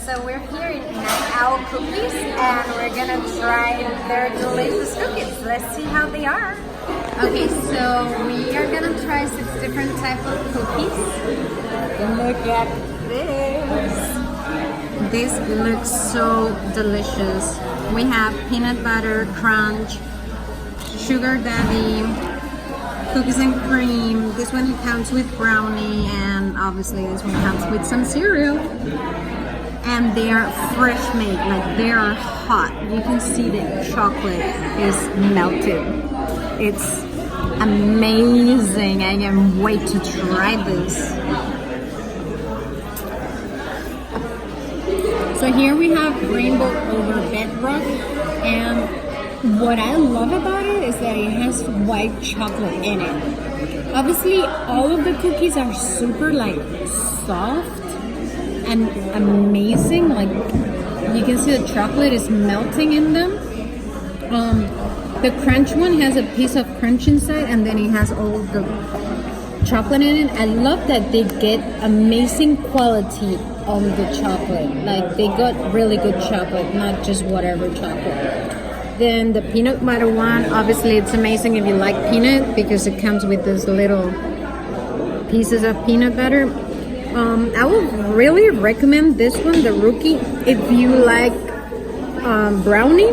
So we're here in Night Owl Cookies and we're gonna try their delicious cookies. Let's see how they are. Okay, so we are gonna try 6 different types of cookies. Look at this. This looks so delicious. We have peanut butter crunch, sugar daddy, cookies and cream. This one comes with brownie, and obviously this one comes with some cereal. And they are fresh made, like they are hot. You can see the chocolate is melted. It's amazing. I can't wait to try this. So here we have rainbow over bedrock, and what I love about it is that it has white chocolate in it. Obviously, all of the cookies are super like soft and amazing. Like you can see the chocolate is melting in them. The crunch one has a piece of crunch inside, and then it has all the chocolate in it. I love that they get amazing quality on the chocolate. Like they got really good chocolate, not just whatever chocolate. Then the peanut butter one, obviously it's amazing if you like peanut because it comes with these little pieces of peanut butter. I would really recommend this one, the Rookie, if you like brownie,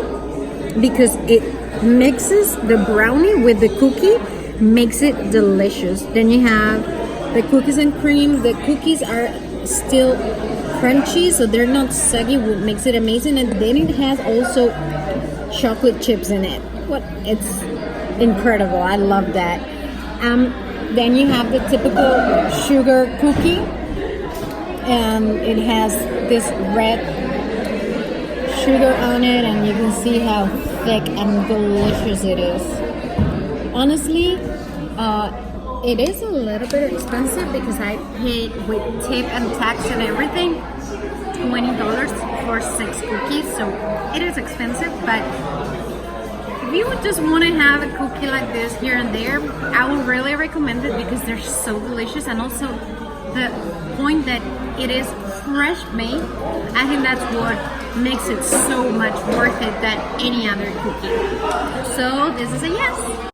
because it mixes the brownie with the cookie, makes it delicious. Then you have the cookies and cream. The cookies are still crunchy, so they're not soggy, what makes it amazing. And then it has also chocolate chips in it. It's incredible. I love that. Then you have the typical sugar cookie, and it has this red sugar on it, and you can see how thick and delicious it is. Honestly, it is a little bit expensive because I paid with tip and tax and everything $20 for 6 cookies, so it is expensive. But if you would just want to have a cookie like this here and there, I would really recommend it because they're so delicious, and also the point that it is fresh made, I think that's what makes it so much worth it than any other cookie. So this is a yes.